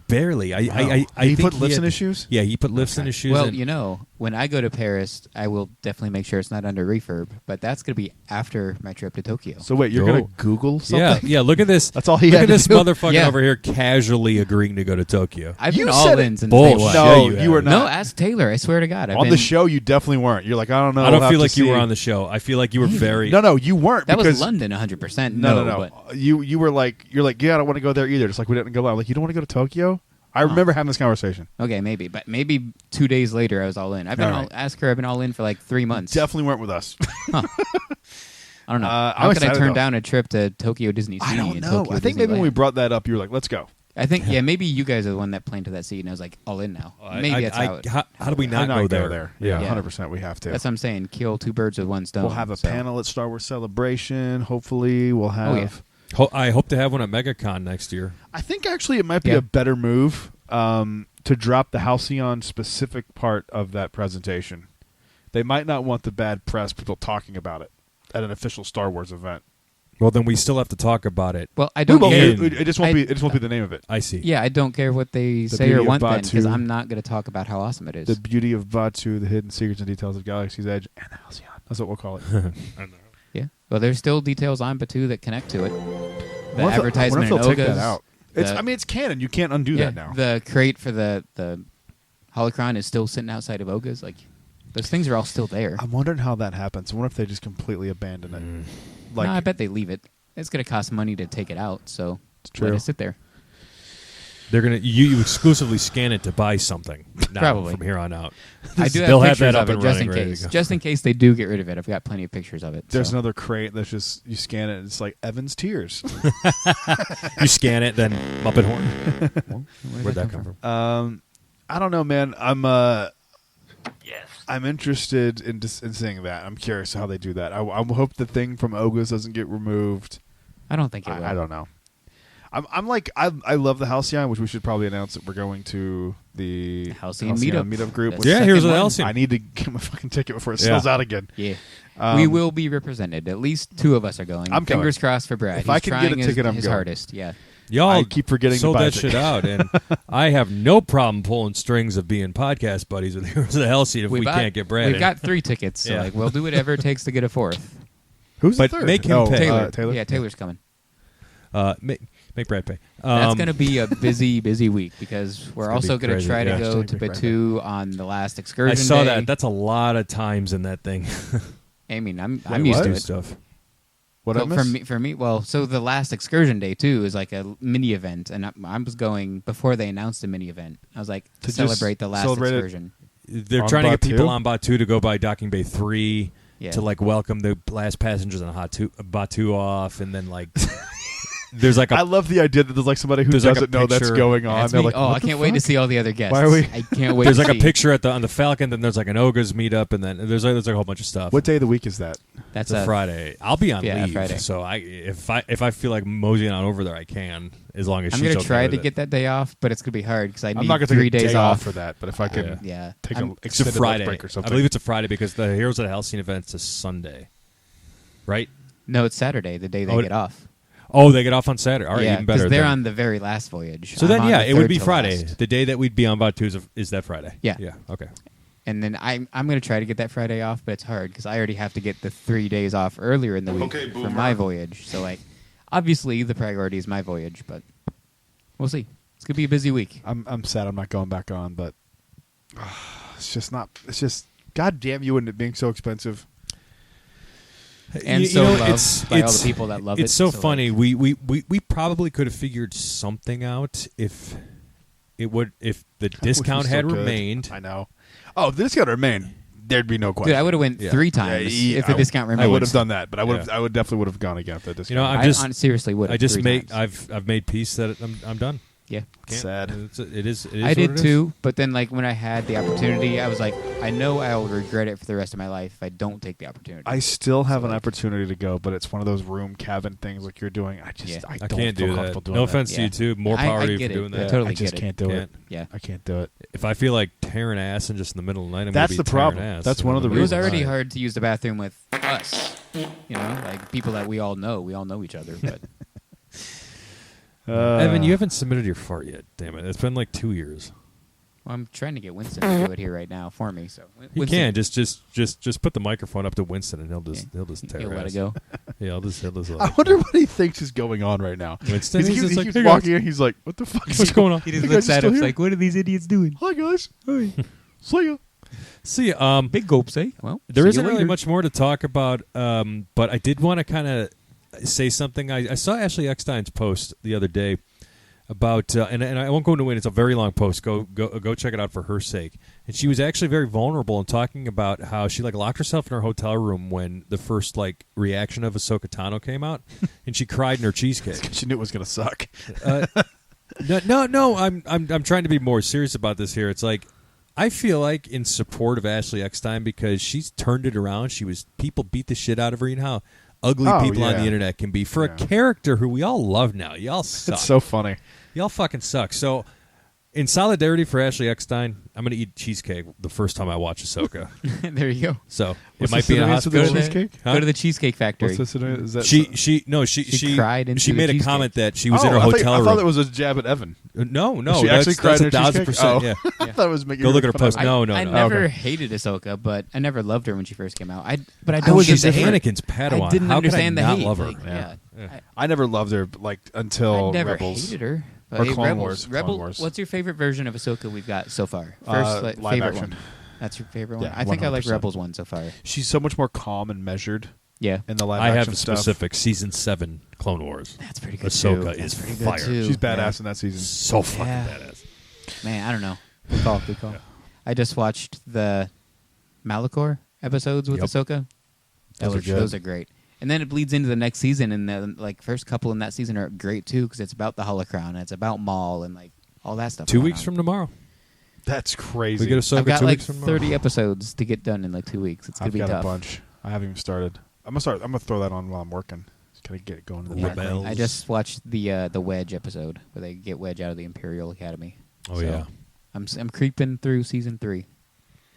Barely. I Did he think put lifts in had- his shoes? Yeah, he put lifts in his shoes. Well, and- you know, when I go to Paris, I will definitely make sure it's not under refurb, but that's going to be after my trip to Tokyo. So wait, you're Oh. gonna Google something? yeah. Look at this. That's all he Look had at to this do. motherfucker Yeah. over here casually agreeing to go to Tokyo. I've You been said all it- in since Bullshit. day one. No, Yeah, you were haven't. not. No, ask Taylor. I swear to God. I've On been, the show, you definitely weren't. You're like, I don't know. I don't we'll feel have like to you were see. on the show. I feel like you were very. No, you weren't. That because was London 100%. No. But You were like, you're like, yeah, I don't want to go there either. Just like we didn't go out. Like, you don't want to go to Tokyo? I remember having this conversation. okay, maybe. But maybe 2 days later, I was all in. I've been All all, right. ask her. I've been all in for like 3 months. Definitely weren't with us. I don't know. I'm How could I excited, turn though. down a trip to Tokyo Disney Sea? I don't and know. Tokyo I think maybe when we Disneyland? brought that up, you were like, let's go. I think maybe you guys are the one that planted that seed, and I was like, all in now. Maybe that's how. How do we Why not go there? Yeah, Yeah. 100%. We have to. That's what I'm saying. Kill two birds with one stone. We'll have a so. panel at Star Wars Celebration. Hopefully, we'll have. Oh, yeah. I hope to have one at MegaCon next year. I think actually it might be Yeah. a better move to drop the Halcyon specific part of that presentation. They might not want the bad press, people talking about it at an official Star Wars event. Well, then we still have to talk about it. Well, I don't Well, care. it just won't be. It just won't be the name of it. I see. Yeah, I don't care what they The say beauty or of want then, because Batu. I'm not going to talk about how awesome it is. The beauty of Batu, the hidden secrets and details of Galaxy's Edge, and the Halcyon. That's what we'll call it. Yeah. Well, there's still details on Batu that connect to it. The I wonder if advertisement they'll in take that Oga's. out. I mean, it's canon. You can't undo that now. The crate for the holocron is still sitting outside of Oga's. Like, those things are all still there. I'm wondering how that happens. I wonder if they just completely abandon it. Like, No, I bet they leave it. It's going to cost money to take it out, so true. let it sit there. They're gonna you exclusively scan it to buy something. Now, Probably. from here on out. I do have They'll have pictures that up of it and just in running, ready to case. go. Just in case they do get rid of it. I've got plenty of pictures of it. there's so. another crate that's just you scan it. And it's like Evan's tears. You scan it, then Muppet Horn. Where'd that come from? I don't know, man. I'm interested in seeing that. I'm curious how they do that. I hope the thing from Oga's doesn't get removed. I don't think it will. I don't know. I'm like I love the Halcyon, which we should probably announce that we're going to the Halcyon meetup. group. The Yeah, second here's the one. Halcyon. I need to get my fucking ticket before it Yeah. sells out again. Yeah. Um, We will be represented. At least two of us are going. I'm Fingers crossed for Brad. If He's I can get a trying ticket, I'm his going. hardest. Yeah. Y'all I keep forgetting to sold buy that a shit ticket. out, and I have no problem pulling strings of being podcast buddies with Heroes of the Hellseat if we can't get Brad We've in. got 3 tickets, so Yeah. like we'll do whatever it takes to get a 4th. Who's But the third? make him oh, pay. Taylor. Taylor. Yeah, Taylor's coming. Make Brad pay. That's going to be a busy week because we're gonna also be going to crazy, try yeah. to go Hashtag to make Brad Batu on the last excursion I saw day. that. That's a lot of times in that thing. I mean, I'm Wait, used what? to Do it. stuff. What I Well, missed? for me, well, so the last excursion day too is like a mini event, and I was going before they announced the mini event. I was like To just celebrate the last celebrate it. excursion. They're On trying to get Batu? people on Batu to go by Docking Bay 3 Yeah. to like welcome the last passengers on Batu off, and then like there's like I a love the idea that there's like somebody who There's like a doesn't know that's picture- going on. That's They're me. like, Oh, what I the can't wait to fuck? see all the other guests. Why are we- I can't wait. there's to like a see. picture on the Falcon, then there's like an Oga's meetup, and then there's like a whole bunch of stuff. What day of the week is that? That's It's a a Friday. I'll be on Yeah, leave, Friday. so if I feel like moseying on over there, I can, as long as I'm she's gonna okay try with to it. get that day off, but it's gonna be hard because I I'm need not going to 3 take a days day off for that, but if I can Yeah, take I'm- an It's a extended lunch Friday. break or I something. believe it's a Friday because the Heroes of the Hellseen event's a Sunday, right? No, it's Saturday, the day they Oh, get off. Oh, they get off on Saturday. All right, yeah, even better. they're then. on the very last voyage. So I'm then, on yeah, the it would third be to Friday. last. The day that we'd be on Batu is that Friday. Yeah. Yeah. Okay. And then I'm going to try to get that Friday off, but it's hard because I already have to get the 3 days off earlier in the week for my voyage. So, like, obviously the priority is my voyage, but we'll see. It's going to be a busy week. I'm sad I'm not going back on, but it's just not. It's just God damn you and it being so expensive. And so loved by all the people that love it. It's so So, funny. like- We probably could have figured something out if the discount We still had could. remained. I know. Oh, if the discount remained, there'd be no question. Dude, I would have went Yeah. 3 times Yeah, if the discount remained. I would have done that, but I would have. Yeah. I would definitely would have gone again if the discount. You know, I I'm just seriously would. I just 3 made times. I've made peace that I'm done. Yeah. Sad. It is. I what did it is. too, but then like when I had the opportunity, I was like, I know I will regret it for the rest of my life if I don't take the opportunity. I still have So, an like- opportunity to go, but it's one of those room cabin things like you're doing. I Yeah. I I don't can't feel do comfortable that. doing No that. offense to Yeah. you too. More I power to you get for it. doing Yeah, that. totally I just get it. can't do it. Yeah. I can't do it. If I feel like tearing ass in just in the middle of the night, I'm That's gonna be the problem. tearing ass. That's one of the It was reasons. already hard to use the bathroom with us. You know, like people that we all know. We all know each other, but Evan, you haven't submitted your fart yet. Damn it! It's been like 2 years. well, I'm trying to get Winston to do it here right now for me. So You Winston, can just put the microphone up to Winston and he'll just tear He'll let ass. it go. Yeah, he'll just I wonder what he thinks is going on right now. Winston, He he's just like, keeps "Hey, walking guys, in. He's like, "What the fuck? what's going on?" He just You looks guys are at still us here? like, "What are these idiots doing?" Hi guys. Hey, see ya. See, Big gulps, eh? Well, there see isn't you really later. much more to talk about, but I did want to kind of say something. I saw Ashley Eckstein's post the other day about, and I won't go into it. It's a very long post. Go check it out for her sake. And she was actually very vulnerable in talking about how she like locked herself in her hotel room when the first like reaction of Ahsoka Tano came out, and she cried in her cheesecake. She knew it was gonna suck. No. I'm trying to be more serious about this here. It's like I feel like in support of Ashley Eckstein because she's turned it around. People beat the shit out of her. You know how ugly Oh, people on yeah. the internet can be for Yeah. a character who we all love now. Y'all suck. It's so funny. Y'all fucking suck. So, in solidarity for Ashley Eckstein, I'm gonna eat cheesecake the first time I watch Ahsoka. There you go. So What's it might the be in a significance of the hospital. cheesecake? Huh? Go to the Cheesecake Factory. What's this? Is that She cried into she the made a cheesecake. comment that she was Oh, in her hotel I room. thought that was a jab at Evan. No, She actually cried in her that's cheesecake. 1,000%. Oh. Yeah. I thought it was making. Go look at her fun of post. it. No, I no. never Okay. hated Ahsoka, but I never loved her when she first came out. But I I don't was get just the hate. Anakin's Padawan. I didn't How could I understand the not hate. love her? Like, Yeah. Yeah. I never loved her like until I never Rebels. hated her. But Or hey, Clone Rebels. Wars. Rebel, Clone Wars. What's your favorite version of Ahsoka we've got so far? First Live favorite action. one. That's your favorite one? Yeah, I think I like 100%. Rebels one so far. She's so much more calm and measured Yeah. in the live I action have stuff. specific season 7 Clone Wars. That's pretty good Ahsoka too. is That's pretty fire. good too. She's badass Yeah. in that season. So fucking Yeah. badass. Man, I don't know. Good call. Good call. I just watched the Malachor episodes with Yep. Ahsoka. Those are good. Those are great. And then it bleeds into the next season, and the like first couple in that season are great too because it's about the Holocron, and it's about Maul, and like all that stuff. 2 going weeks on. from tomorrow. That's crazy. We get Ahsoka I've got 2 like weeks from tomorrow. 30 episodes to get done in like 2 weeks. It's gonna I've be got tough. a bunch. I haven't even started. I'm gonna throw that on while I'm working. Just gotta get it going in the Yeah. background. I just watched the Wedge episode where they get Wedge out of the Imperial Academy. Oh, So, yeah. I'm creeping through season 3.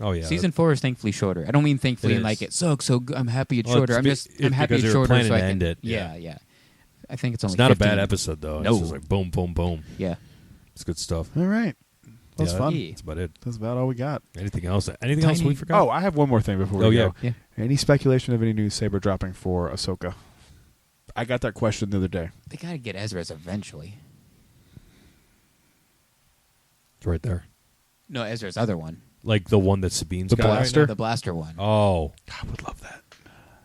Oh, yeah. Season 4 is thankfully shorter. I don't mean thankfully It in like is. it sucks. So I'm happy it's Well, shorter. it's I'm happy because it's they were shorter. planning So I to can end it, Yeah. I think it's only. It's not 15. a bad episode, though. No. It's just like boom, boom, boom. Yeah. It's good stuff. All right. That's Yeah, fun. That's about it. That's about all we got. Anything else? Anything else we Tiny- forgot? Oh, I have one more thing before we Oh, go. Yeah. Any speculation of any new saber dropping for Ahsoka? I got that question the other day. They gotta get Ezra's eventually. It's right there. No, Ezra's other one. Like the one that Sabine's The got right blaster? now? The blaster one. Oh. I would love that.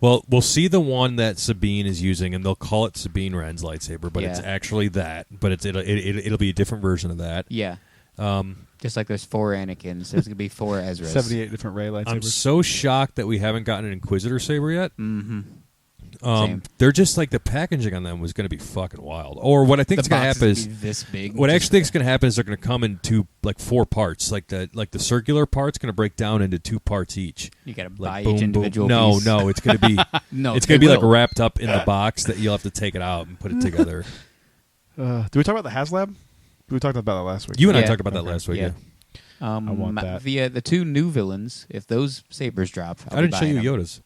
Well, we'll see the one that Sabine is using, and they'll call it Sabine Wren's lightsaber, but it's Yeah. actually that. But it'll be a different version of that. Yeah. Um, Just like there's 4 Anakins, there's gonna be 4 Ezra's. 78 different Rey lightsabers. I'm so shocked that we haven't gotten an Inquisitor saber yet. Mm-hmm. Same. They're just like the packaging on them was going to be fucking wild. Or what I think is going to happen is this big. what I Just- actually think is going to happen is they're going to come in like 4 parts. Like the circular part's going to break down into 2 parts each. You gotta Like buy boom, each boom. individual. No, piece. no, it's going to be No, it's going to they be like will. wrapped up in the box that you'll have to take it out and put it together. Did we talk about the HasLab? We talked about that last week. You and I Yeah. talked about that Okay. last week. Yeah. Yeah. I want that. The 2 new villains, if those sabers drop, I didn't show you Yoda's.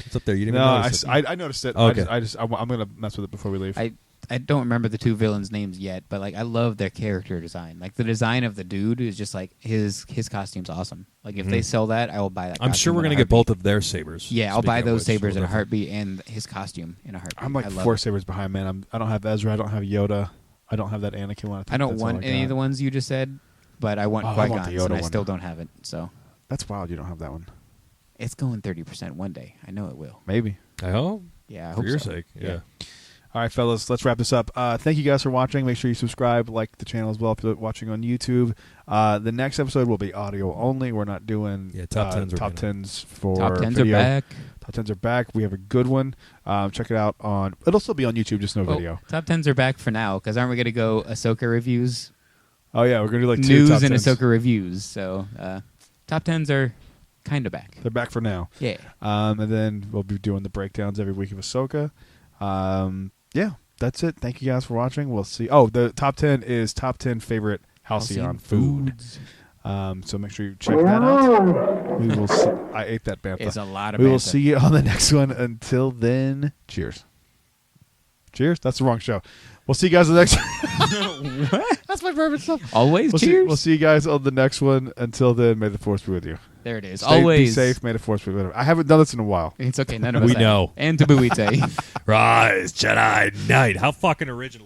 It's up there. You didn't No, even notice it. I noticed it. Okay. I'm gonna mess with it before we leave. I don't remember the 2 villains' names yet, but like I love their character design. Like the design of the dude is just like his costume's awesome. Like if they sell that, I will buy that. I'm sure costume we're in a going to get heartbeat. both of their sabers. Yeah, I'll buy Speaking of those which, sabers we'll in a definitely- heartbeat and his costume in a heartbeat. I'm like I love 4 it. sabers behind, man. I don't have Ezra. I don't have Yoda. I don't have that Anakin one. I don't that's all want any got. of the ones you just said, but I want Oh, I Qui-Gon's, want the and Yoda I one. still don't have it. So That's wild. You don't have that one. it's going 30% one day. I know it will. Maybe. I hope. Yeah, I For hope your so. sake. Yeah. All right, fellas, let's wrap this up. Thank you guys for watching. Make sure you subscribe, like the channel as well if you're watching on YouTube. The next episode will be audio only. We're not doing top 10s. Top 10s for Top 10s video. are back. Top 10s are back. We have a good one. Check it out on. It'll still be on YouTube, just no video. Top 10s are back for now because aren't we going to go Ahsoka reviews? Oh yeah, we're gonna do like two News top and 10s. Ahsoka reviews. So top 10s are kind of back. They're back for now. Yeah. And then we'll be doing the breakdowns every week of Ahsoka. Yeah, that's it. Thank you guys for watching. We'll see. Oh, the top 10 is top 10 favorite Halcyon foods. So make sure you check that out. We will see. I ate that bantha. It's a lot of We will bantha. see you on the next one. Until then, cheers. Cheers? That's the wrong show. We'll see you guys on the next What? That's my favorite stuff. Always We'll cheers. we'll see you guys on the next one. Until then, may the force be with you. There it is. Be Always. safe. May the force be with you. I haven't done this in a while. It's okay. None of us We have. know. And Tabuite. Rise, Jedi Knight. How fucking original.